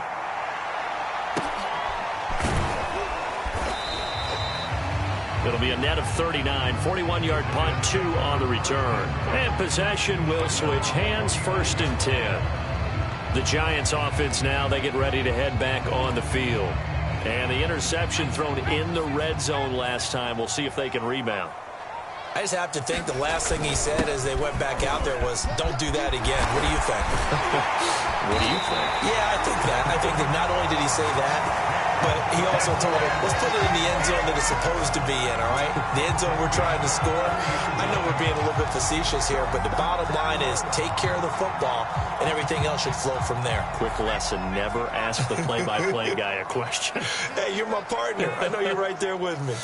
It'll be a net of 39, 41-yard punt, 2 on the return. And possession will switch hands, 1st and 10. The Giants offense now, they get ready to head back on the field. And the interception thrown in the red zone last time. We'll see if they can rebound. I just have to think the last thing he said as they went back out there was, don't do that again. What do you think? What do you think? Yeah, I think that. I think that not only did he say that, but he also told him, let's put it in the end zone that it's supposed to be in, all right? The end zone we're trying to score. I know we're being a little bit facetious here, but the bottom line is take care of the football, and everything else should flow from there. Quick lesson, never ask the play-by-play guy a question. Hey, you're my partner. I know you're right there with me.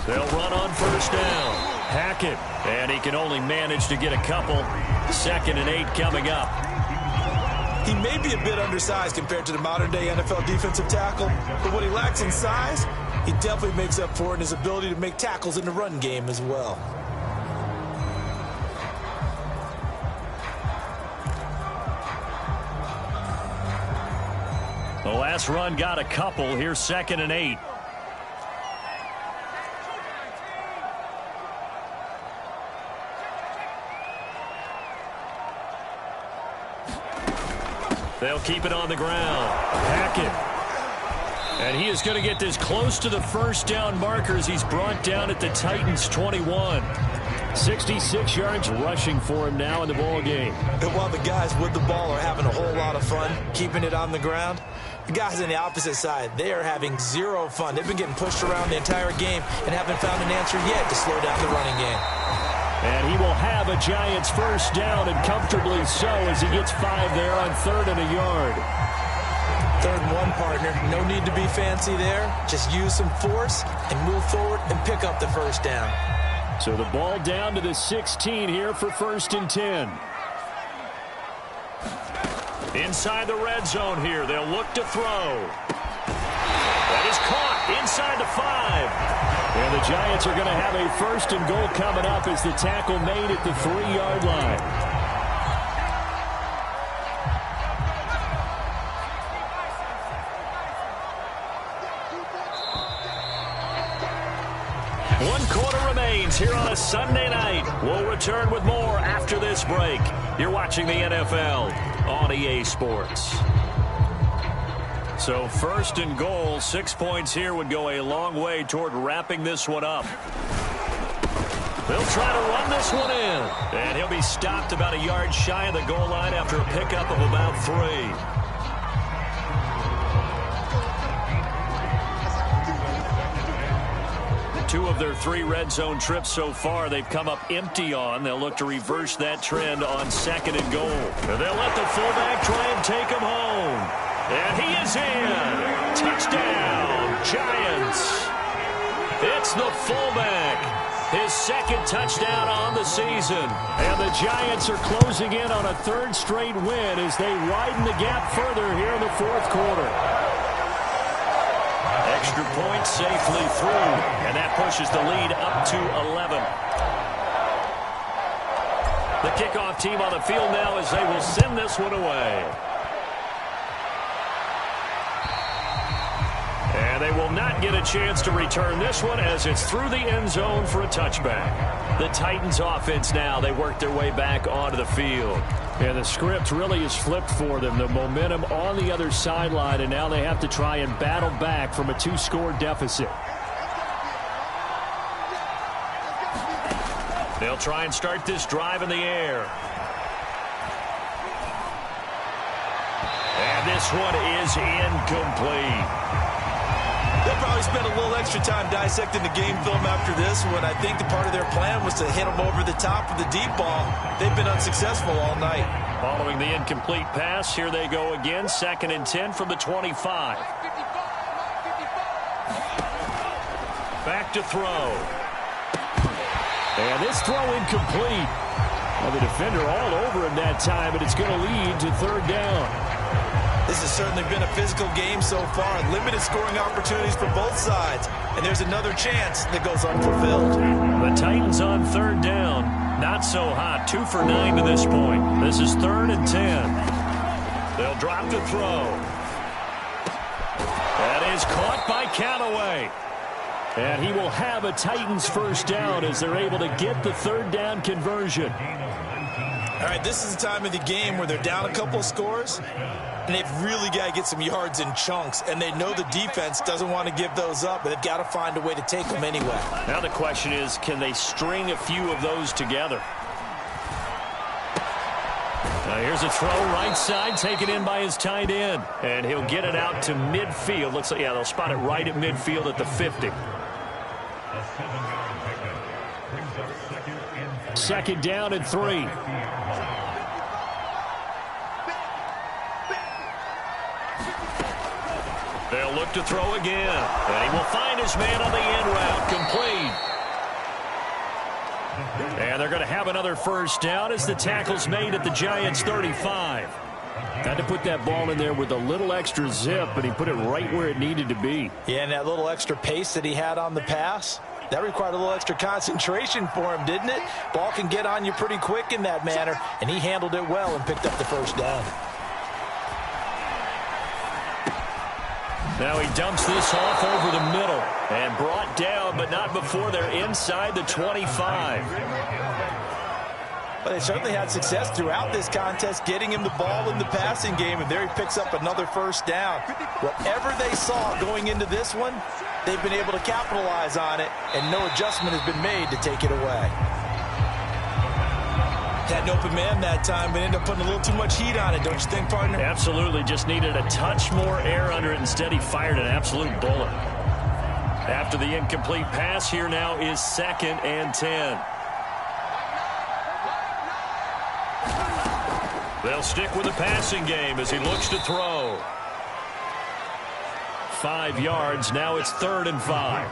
They'll run on 1st down. Hackett, and he can only manage to get a couple. 2nd and 8 coming up. He may be a bit undersized compared to the modern-day NFL defensive tackle, but what he lacks in size, he definitely makes up for it in his ability to make tackles in the run game as well. The last run got a couple. Here's 2nd and 8. They'll keep it on the ground. Hackett. And he is going to get this close to the 1st down markers. He's brought down at the Titans' 21. 66 yards rushing for him now in the ball game. And while the guys with the ball are having a whole lot of fun keeping it on the ground, the guys on the opposite side, they are having zero fun. They've been getting pushed around the entire game and haven't found an answer yet to slow down the running game. And he will have a Giants 1st down, and comfortably so, as he gets 5 there on 3rd and a yard. 3rd and 1, partner. No need to be fancy there. Just use some force and move forward and pick up the 1st down. So the ball down to the 16 here for 1st and 10. Inside the red zone here. They'll look to throw. That is caught inside the 5. And the Giants are going to have a 1st and goal coming up as the tackle made at the 3-yard line. One quarter remains here on a Sunday night. We'll return with more after this break. You're watching the NFL on EA Sports. So 1st and goal, 6 points here would go a long way toward wrapping this one up. They'll try to run this one in. And he'll be stopped about a yard shy of the goal line after a pickup of about 3. Two of their 3 red zone trips so far, they've come up empty on. They'll look to reverse that trend on 2nd and goal. And they'll let the fullback try and take him home. And he is in. Touchdown, Giants. It's the fullback. His 2nd touchdown on the season. And the Giants are closing in on a 3rd straight win as they widen the gap further here in the 4th quarter. Extra point safely through. And that pushes the lead up to 11. The kickoff team on the field now as they will send this one away. And they will not get a chance to return this one as it's through the end zone for a touchback. The Titans offense now, they work their way back onto the field. And the script really is flipped for them. The momentum on the other sideline, and now they have to try and battle back from a 2-score deficit. They'll try and start this drive in the air. And this one is incomplete. They'll probably spend a little extra time dissecting the game film after this one. I think the part of their plan was to hit them over the top of the deep ball. They've been unsuccessful all night. Following the incomplete pass, here they go again. 2nd and 10 from the 25. Back to throw. And this throw incomplete. Well, the defender all over him that time, but it's going to lead to 3rd down. This has certainly been a physical game so far. Limited scoring opportunities for both sides. And there's another chance that goes unfulfilled. The Titans on 3rd down. Not so hot. 2 for 9 to this point. This is 3rd and 10. They'll drop the throw. is caught by Callaway. And he will have a Titans first down as they're able to get the third down conversion. All right, this is the time of the game where they're down a couple of scores, and they've really got to get some yards in chunks, and they know the defense doesn't want to give those up, but they've got to find a way to take them anyway. Now the question is, can they string a few of those together? Now here's a throw right side, taken in by his tight end, and he'll get it out to midfield. Looks like, yeah, they'll spot it right at midfield at the 50. Second down and 3. They'll look to throw again. And he will find his man on the end route. Complete. And they're going to have another first down as the tackle's made at the Giants' 35. Had to put that ball in there with a little extra zip, but he put it right where it needed to be. Yeah, and that little extra pace that he had on the pass, that required a little extra concentration for him, didn't it? Ball can get on you pretty quick in that manner, and he handled it well and picked up the first down. Now he dumps this off over the middle and brought down, but not before they're inside the 25. But they certainly had success throughout this contest, getting him the ball in the passing game, and there he picks up another first down. Whatever they saw going into this one, they've been able to capitalize on it, and no adjustment has been made to take it away. Had an open man that time, but ended up putting a little too much heat on it, don't you think, partner? Absolutely. Just needed a touch more air under it. Instead, he fired an absolute bullet. After the incomplete pass, here now is 2nd and 10. They'll stick with the passing game as he looks to throw. 5 yards. Now it's 3rd and 5.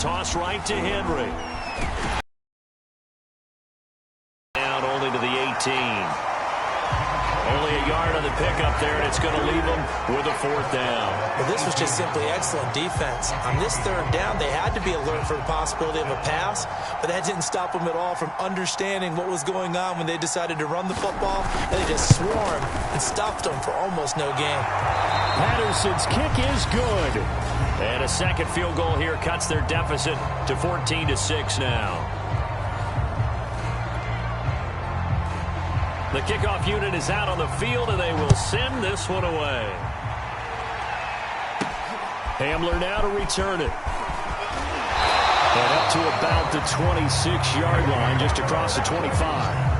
Toss right to Henry. Down only to the 18. Only a yard on the pickup there, and it's going to leave them with a 4th down. Well, this was just simply excellent defense. On this 3rd down, they had to be alert for the possibility of a pass, but that didn't stop them at all from understanding what was going on when they decided to run the football. And they just swarmed and stopped them for almost no gain. Patterson's kick is good. And a second field goal here cuts their deficit to 14-6 now. The kickoff unit is out on the field, and they will send this one away. Hamler now to return it. And up to about the 26-yard line, just across the 25.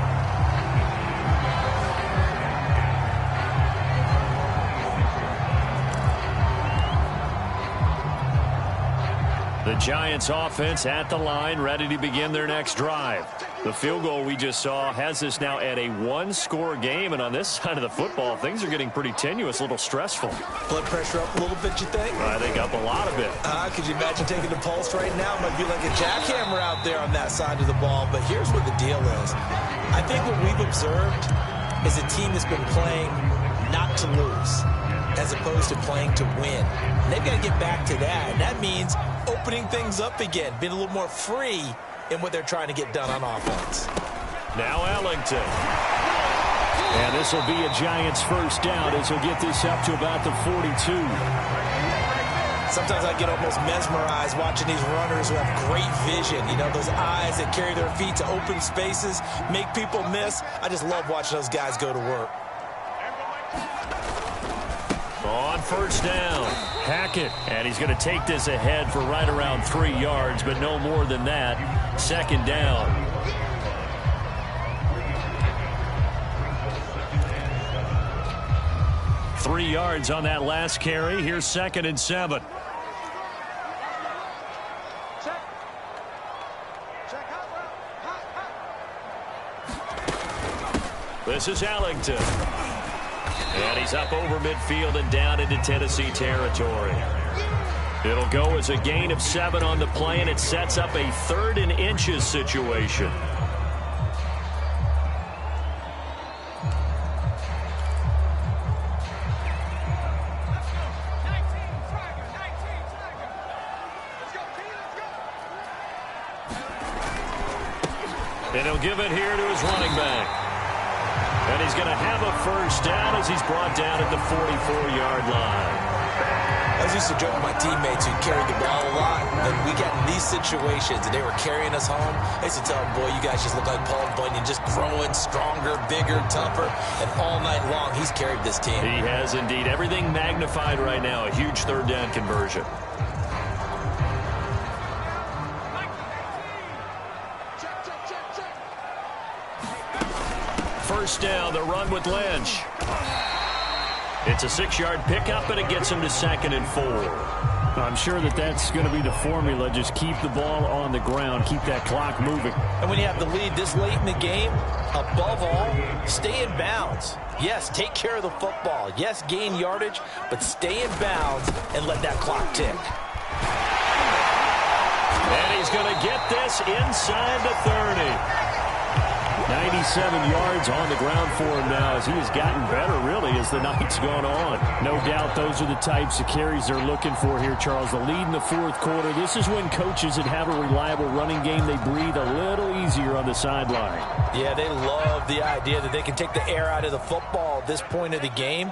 The Giants offense at the line, ready to begin their next drive. The field goal we just saw has us now at a 1-score game, and on this side of the football, things are getting pretty tenuous, a little stressful. Blood pressure up a little bit, you think? I think up a lot of it. Could you imagine taking the pulse right now? It might be like a jackhammer out there on that side of the ball, but here's what the deal is. I think what we've observed is a team that's been playing not to lose, as opposed to playing to win. And they've got to get back to that, and that means opening things up again, being a little more free in what they're trying to get done on offense. Now Ellington. And this will be a Giants first down as he'll get this up to about the 42. Sometimes I get almost mesmerized watching these runners who have great vision. You know, those eyes that carry their feet to open spaces, make people miss. I just love watching those guys go to work. On first down, Hackett, and he's going to take this ahead for right around 3 yards, but no more than that. 2nd down. Three yards on that last carry. Here's 2nd and 7. This is Ellington. And he's up over midfield and down into Tennessee territory. It'll go as a gain of 7 on the play, and it sets up a 3rd and inches situation. And he'll give it here to his running back. And he's going to have a first down as he's brought down at the 44-yard line. I was used to joke with my teammates who carried the ball a lot. When we got in these situations and they were carrying us home, I used to tell them, boy, you guys just look like Paul Bunyan, just growing stronger, bigger, tougher. And all night long, he's carried this team. He has indeed. Everything magnified right now. A huge third down conversion. First down, the run with Lynch. It's a 6-yard pickup, and it gets him to 2nd and 4. I'm sure that's going to be the formula. Just keep the ball on the ground. Keep that clock moving. And when you have the lead this late in the game, above all, stay in bounds. Yes, take care of the football. Yes, gain yardage, but stay in bounds and let that clock tick. And he's going to get this inside the 30. 97 yards on the ground for him now as he has gotten better, really, as the night's gone on. No doubt those are the types of carries they're looking for here, Charles. The lead in the fourth quarter. This is when coaches that have a reliable running game, they breathe a little easier on the sideline. Yeah, they love the idea that they can take the air out of the football at this point of the game.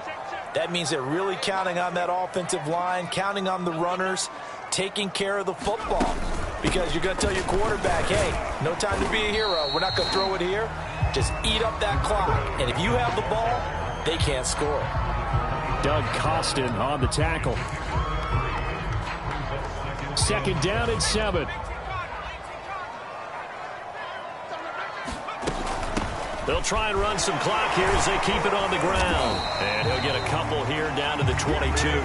That means they're really counting on that offensive line, counting on the runners, taking care of the football. Because you're going to tell your quarterback, hey, no time to be a hero. We're not going to throw it here. Just eat up that clock. And if you have the ball, they can't score. Doug Costin on the tackle. 2nd down and 7. They'll try and run some clock here as they keep it on the ground. And he'll get a couple here down to the 22.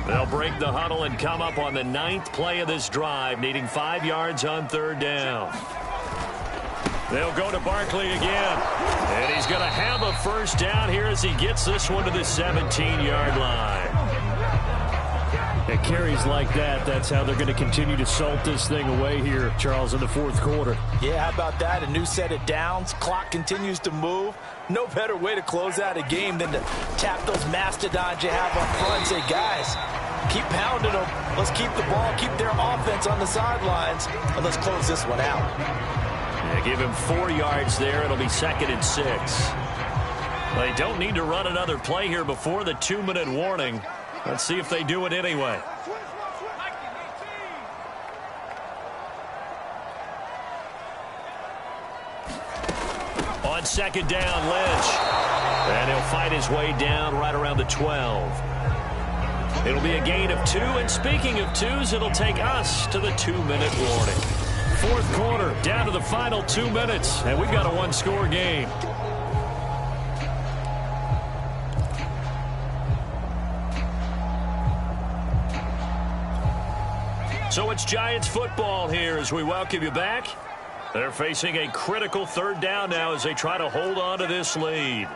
They'll break the huddle and come up on the 9th play of this drive, needing 5 yards on 3rd down. They'll go to Barkley again. And he's going to have a first down here as he gets this one to the 17-yard line. At carries like that, that's how they're going to continue to salt this thing away here, Charles, in the fourth quarter. Yeah, how about that? A new set of downs. Clock continues to move. No better way to close out a game than to tap those mastodons you have up front and say, guys, keep pounding them. Let's keep the ball, keep their offense on the sidelines, and let's close this one out. Yeah, give him 4 yards there. It'll be 2nd and 6. They don't need to run another play here before the 2-minute warning. Let's see if they do it anyway. On 2nd down, Lynch. And he'll fight his way down right around the 12. It'll be a gain of 2. And speaking of 2s, it'll take us to the 2-minute warning. Fourth quarter, down to the final 2 minutes. And we've got a 1-score game. So it's Giants football here as we welcome you back. They're facing a critical 3rd down now as they try to hold on to this lead.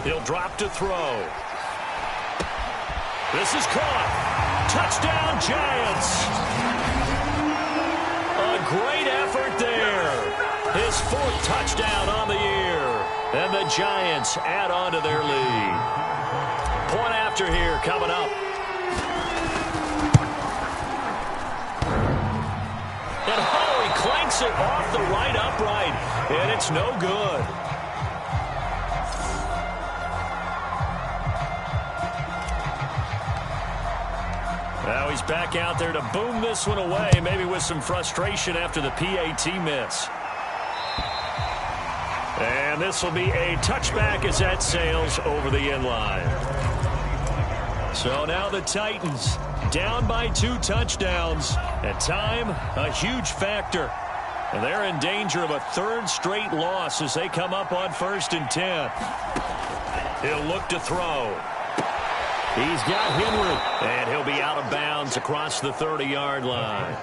He'll drop to throw. This is caught. Touchdown, Giants. A great effort there. His 4th touchdown on the year. And the Giants add on to their lead. Point after here coming up. And he clanks it off the right upright, and it's no good. Now he's back out there to boom this one away, maybe with some frustration after the PAT miss. And this will be a touchback as that sails over the end line. So now the Titans down by 2 touchdowns. At time, a huge factor. And they're in danger of a 3rd straight loss as they come up on 1st and 10. He'll look to throw. He's got Henry. And he'll be out of bounds across the 30-yard line.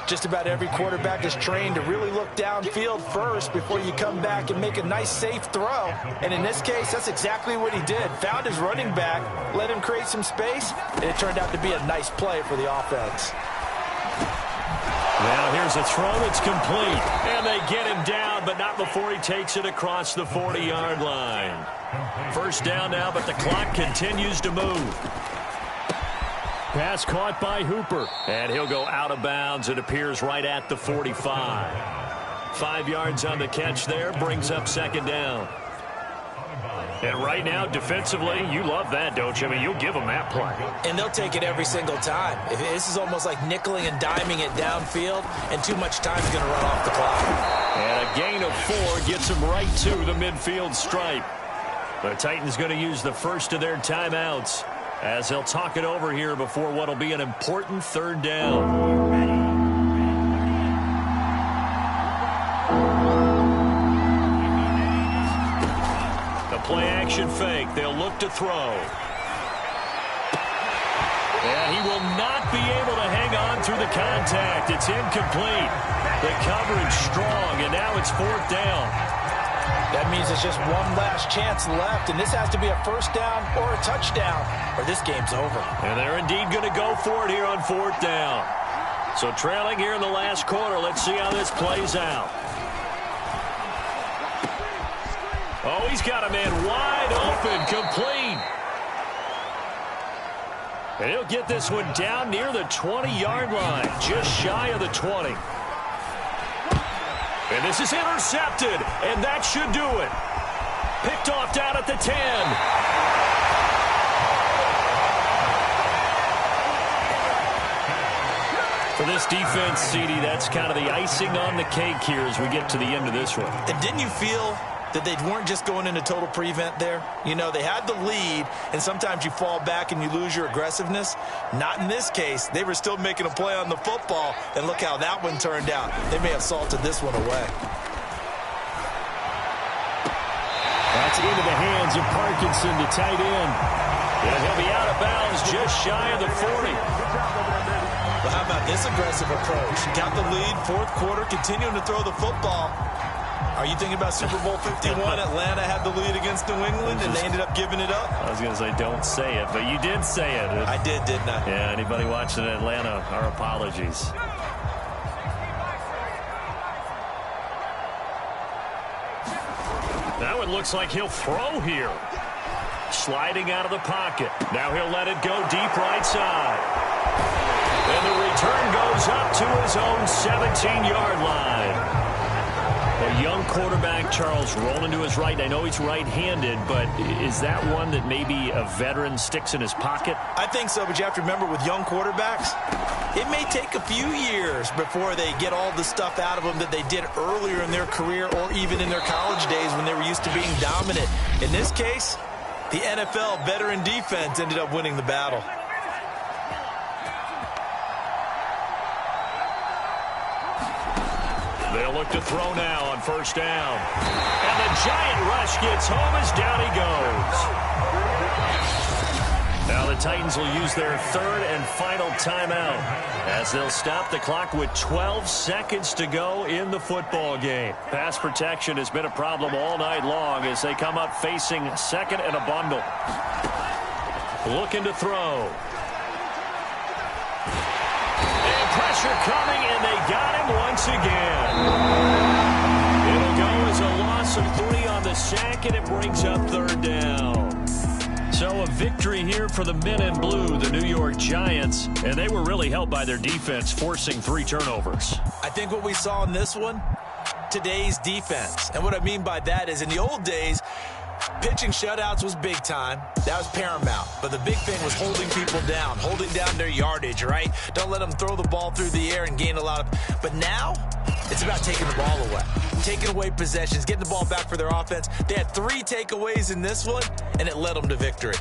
Just about every quarterback is trained to really look downfield first before you come back and make a nice, safe throw. And in this case, that's exactly what he did. Found his running back, let him create some space, and it turned out to be a nice play for the offense. Now here's a throw that's complete. And they get him down, but not before he takes it across the 40-yard line. First down now, but the clock continues to move. Pass caught by Hooper. And he'll go out of bounds. It appears right at the 45. 5 yards on the catch there. Brings up second down. And right now, defensively, you love that, don't you? I mean, you'll give them that play. And they'll take it every single time. This is almost like nickeling and diming it downfield, and too much time is going to run off the clock. And a gain of 4 gets them right to the midfield stripe. The Titans going to use the first of their timeouts as they'll talk it over here before what will be an important third down. Play action fake. They'll look to throw. And he will not be able to hang on through the contact. It's incomplete. The coverage strong, and now it's fourth down. That means it's just one last chance left, and this has to be a first down or a touchdown, or this game's over. And they're indeed going to go for it here on fourth down. So trailing here in the last quarter. Let's see how this plays out. Oh, he's got a man wide open, complete. And he'll get this one down near the 20-yard line, just shy of the 20. And this is intercepted, and that should do it. Picked off down at the 10. For this defense, CD, that's kind of the icing on the cake here as we get to the end of this one. And didn't you feel that they weren't just going into total prevent there? You know, they had the lead, and sometimes you fall back and you lose your aggressiveness. Not in this case. They were still making a play on the football, and look how that one turned out. They may have salted this one away. That's into the hands of Parkinson, the tight end. And he'll be out of bounds just shy of the 40. Well, how about this aggressive approach? Got the lead, fourth quarter, continuing to throw the football. Are you thinking about Super Bowl 51? Atlanta had the lead against New England, and they ended up giving it up? I was going to say, don't say it, but you did say it. I did, didn't I? Yeah, anybody watching Atlanta, our apologies. Now it looks like he'll throw here. Sliding out of the pocket. Now he'll let it go deep right side. And the return goes up to his own 17-yard line. A young quarterback, Charles, rolling to his right. I know he's right-handed, but is that one that maybe a veteran sticks in his pocket? I think so, but you have to remember with young quarterbacks, it may take a few years before they get all the stuff out of them that they did earlier in their career or even in their college days when they were used to being dominant. In this case, the NFL veteran defense ended up winning the battle. They'll look to throw now on first down. And the giant rush gets home as down he goes. Now the Titans will use their third and final timeout as they'll stop the clock with 12 seconds to go in the football game. Pass protection has been a problem all night long as they come up facing second and a bundle. Looking to throw. Pressure coming, and they got him once again. It'll go as a loss of 3 on the sack, and it brings up third down. So a victory here for the men in blue, the New York Giants, and they were really helped by their defense, forcing 3 turnovers. I think what we saw in this one, today's defense. And what I mean by that is in the old days, pitching shutouts was big time. That was paramount. But the big thing was holding people down, holding down their yardage, right? Don't let them throw the ball through the air and gain a lot of... But now, it's about taking the ball away. Taking away possessions, getting the ball back for their offense. They had 3 takeaways in this one, and it led them to victory.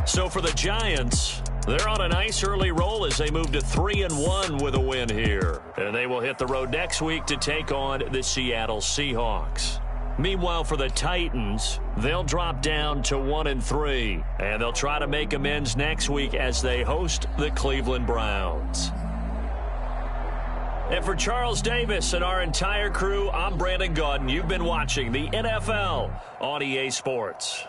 So for the Giants, they're on a nice early roll as they move to 3-1 with a win here. And they will hit the road next week to take on the Seattle Seahawks. Meanwhile, for the Titans, they'll drop down to 1-3, and they'll try to make amends next week as they host the Cleveland Browns. And for Charles Davis and our entire crew, I'm Brandon Gaudin. You've been watching the NFL on EA Sports.